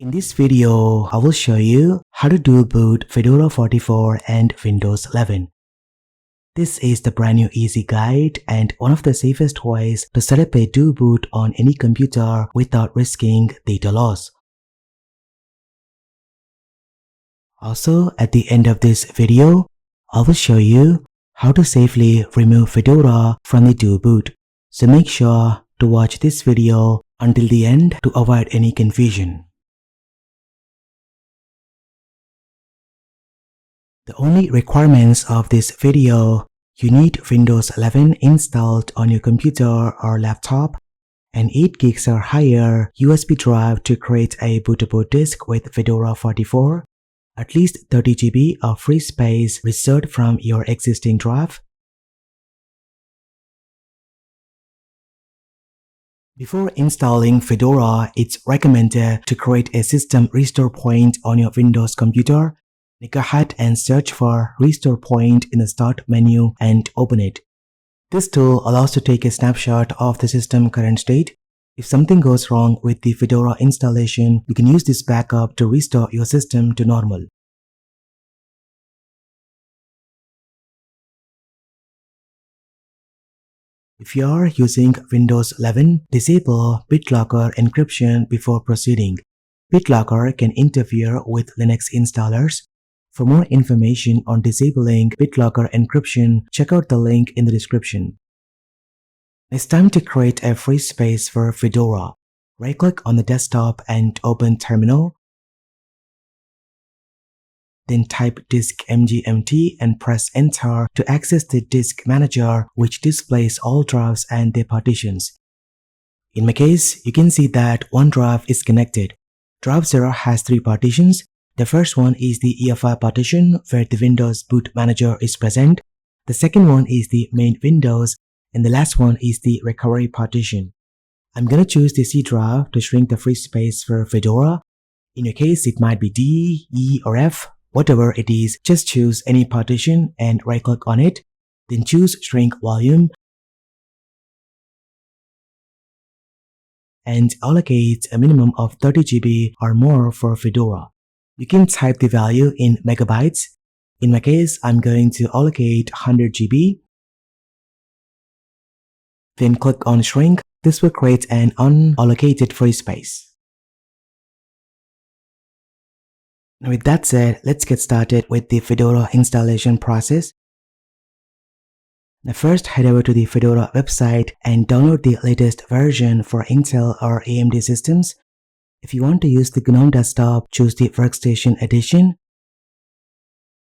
In this video, I will show you how to do boot Fedora 44 and Windows 11. This is the brand new easy guide and one of the safest ways to set up a do boot on any computer without risking data loss. Also, at the end of this video, I will show you how to safely remove Fedora from the do boot. So make sure to watch this video until the end to avoid any confusion. The only requirements of this video: you need Windows 11 installed on your computer or laptop, an 8 gigs or higher USB drive to create a bootable disk with Fedora 44, at least 30 GB of free space reserved from your existing drive. Before installing Fedora, it's recommended to create a system restore point on your Windows computer. Go ahead and search for Restore Point in the Start menu and open it. This tool allows to take a snapshot of the system current state. If something goes wrong with the Fedora installation, you can use this backup to restore your system to normal. If you are using Windows 11, disable BitLocker encryption before proceeding. BitLocker can interfere with Linux installers. For more information on disabling BitLocker encryption, check out the link in the description. It's time to create a free space for Fedora. Right-click on the desktop and open Terminal. Then type disk mgmt and press Enter to access the disk manager, which displays all drives and their partitions. In my case, you can see that one drive is connected. Drive 0 has 3 partitions. The first one is the UEFI partition where the Windows boot manager is present. The second one is the main Windows, and the last one is the recovery partition. I'm gonna choose the C drive to shrink the free space for Fedora. In your case, it might be D, E, or F. Whatever it is, just choose any partition and right-click on it. Then choose Shrink Volume and allocate a minimum of 30 GB or more for Fedora. You can type the value in megabytes. In my case, I'm going to allocate 100 GB. Then click on Shrink. This will create an unallocated free space. Now with that said, let's get started with the Fedora installation process. Now first, head over to the Fedora website and download the latest version for Intel or AMD systems. If you want to use the GNOME desktop, choose the Workstation Edition.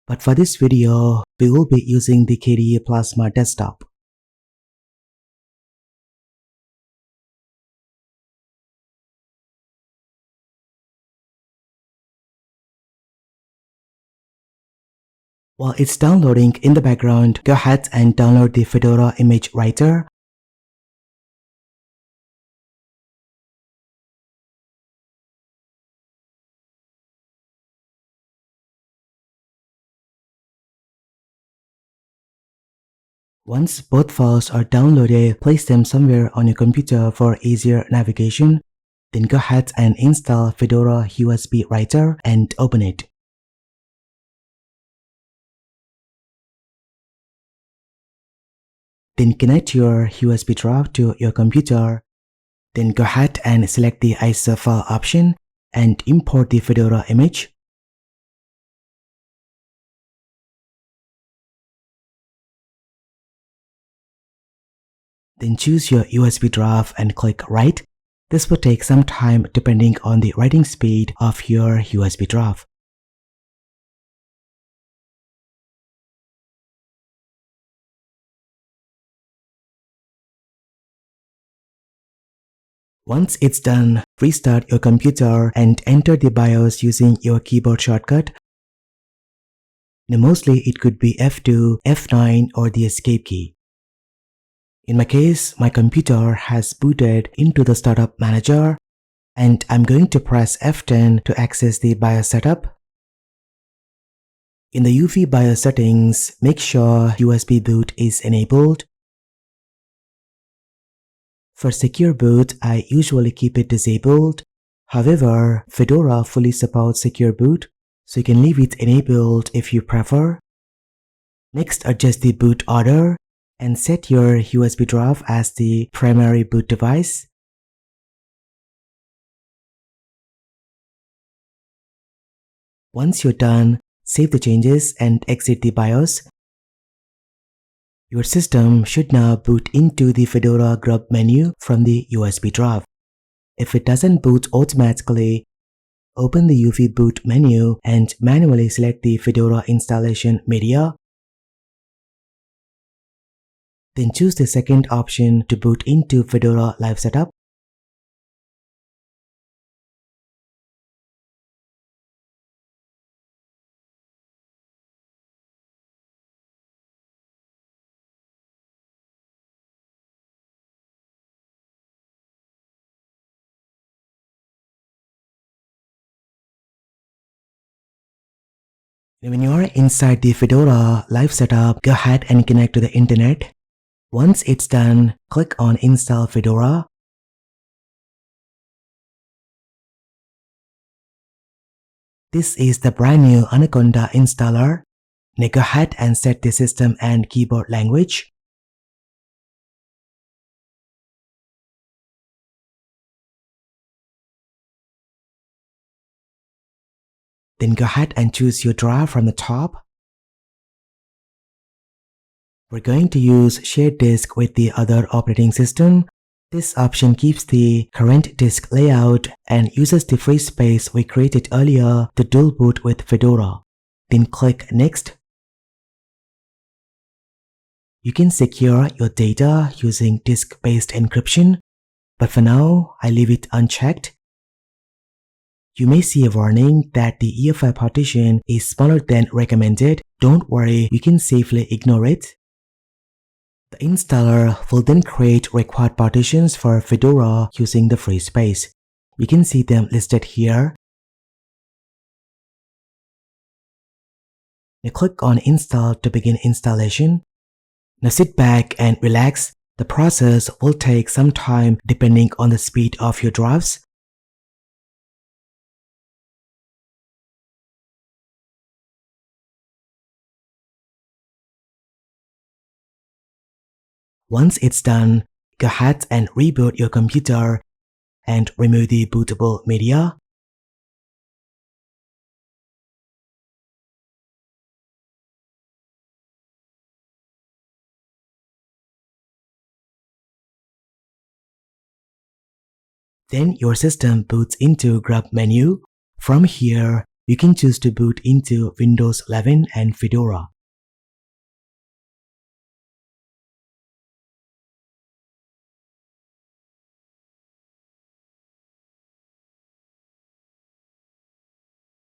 But for this video, we will be using the KDE Plasma desktop. While it's downloading in the background, go ahead and download the Fedora image writer. Once both files are downloaded, place them somewhere on your computer for easier navigation. Then go ahead and install Fedora USB Writer and open it. Then connect your USB drive to your computer. Then go ahead and select the ISO file option and import the Fedora image. Then choose your USB drive and click Write. This will take some time depending on the writing speed of your USB drive. Once it's done, restart your computer and enter the BIOS using your keyboard shortcut. Now mostly it could be F2, F9 or the escape key. In my case, my computer has booted into the startup manager and I'm going to press F10 to access the BIOS setup. In the UEFI BIOS settings, make sure USB boot is enabled. For secure boot, I usually keep it disabled. However, Fedora fully supports secure boot, so you can leave it enabled if you prefer. Next, adjust the boot order and set your USB drive as the primary boot device. Once you're done, save the changes and exit the BIOS. Your system should now boot into the Fedora grub menu from the USB drive. If it doesn't boot automatically, open the UEFI boot menu and manually select the Fedora installation media. Then choose the second option to boot into Fedora Live Setup. When you are inside the Fedora Live Setup, go ahead and connect to the internet. Once it's done, click on Install Fedora. This is the brand new Anaconda Installer. Now go ahead and set the system and keyboard language. Then go ahead and choose your drive from the top. We're going to use shared disk with the other operating system. This option keeps the current disk layout and uses the free space we created earlier to dual boot with Fedora. Then click Next. You can secure your data using disk-based encryption, but for now, I leave it unchecked. You may see a warning that the UEFI partition is smaller than recommended. Don't worry, you can safely ignore it. The installer will then create required partitions for Fedora using the free space. You can see them listed here. Now click on Install to begin installation. Now sit back and relax. The process will take some time depending on the speed of your drives. Once it's done, go ahead and reboot your computer and remove the bootable media. Then your system boots into grub menu. From here, you can choose to boot into Windows 11 and Fedora.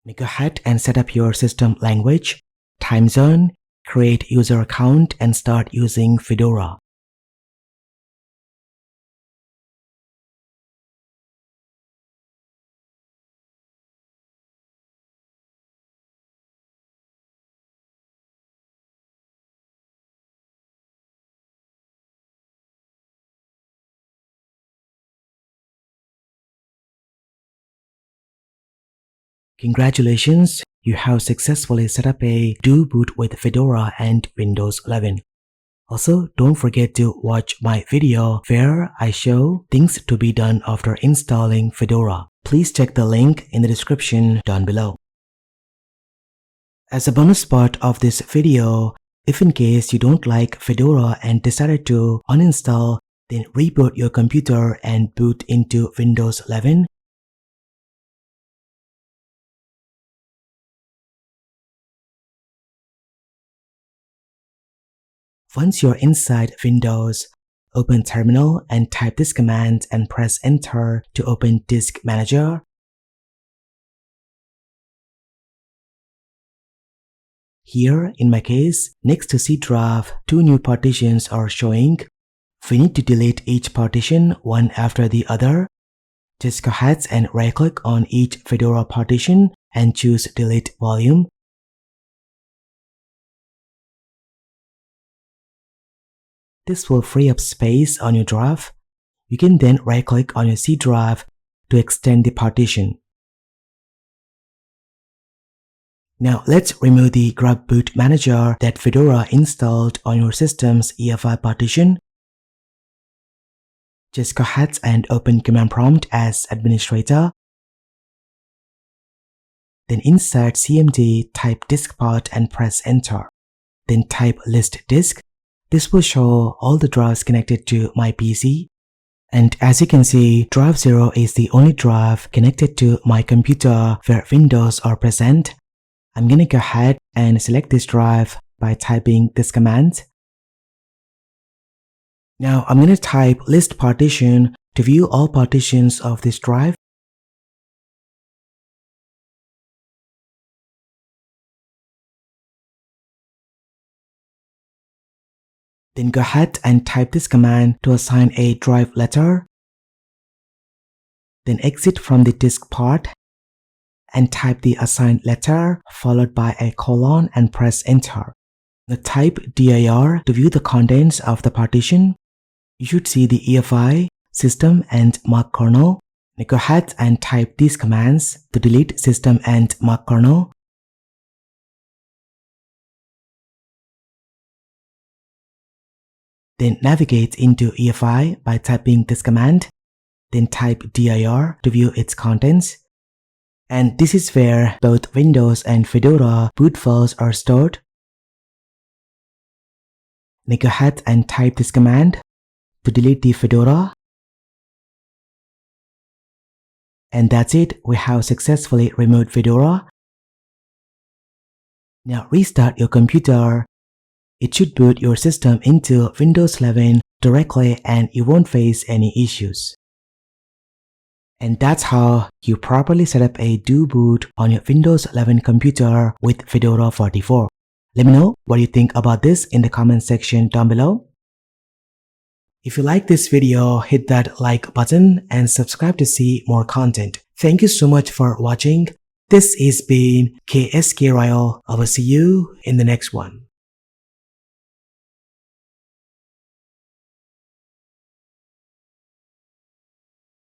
Now go ahead and set up your system language, time zone, create user account and start using Fedora. Congratulations, you have successfully set up a dual boot with Fedora and Windows 11. Also, don't forget to watch my video where I show things to be done after installing Fedora. Please check the link in the description down below. As a bonus part of this video, if in case you don't like Fedora and decided to uninstall, then reboot your computer and boot into Windows 11. Once you're inside Windows, open Terminal and type this command and press Enter to open Disk Manager. Here, in my case, next to C drive, two new partitions are showing. We need to delete each partition one after the other. Just go ahead and right-click on each Fedora partition and choose Delete Volume. This will free up space on your drive. You can then right-click on your C drive to extend the partition. Now let's remove the grub boot manager that Fedora installed on your system's UEFI partition. Just go ahead and open command prompt as administrator. Then insert cmd, type disk path and press enter. Then type list disk. This will show all the drives connected to my PC. And as you can see, drive 0 is the only drive connected to my computer where Windows are present. I'm gonna go ahead and select this drive by typing this command. Now I'm gonna type list partition to view all partitions of this drive. Then go ahead and type this command to assign a drive letter. Then exit from the disk path and type the assigned letter followed by a colon and press enter. Now type dir to view the contents of the partition. You should see the UEFI, system and mark kernel. Now go ahead and type these commands to delete system and mark kernel. Then navigate into UEFI by typing this command. Then type dir to view its contents. And this is where both Windows and Fedora boot files are stored. Now go ahead and type this command to delete the Fedora. And that's it, we have successfully removed Fedora. Now restart your computer. It should boot your system into Windows 11 directly and you won't face any issues. And that's how you properly set up a do boot on your Windows 11 computer with Fedora 44. Let me know what you think about this in the comment section down below. If you like this video, hit that like button and subscribe to see more content. Thank you so much for watching. This has been KSK Royal. I will see you in the next one.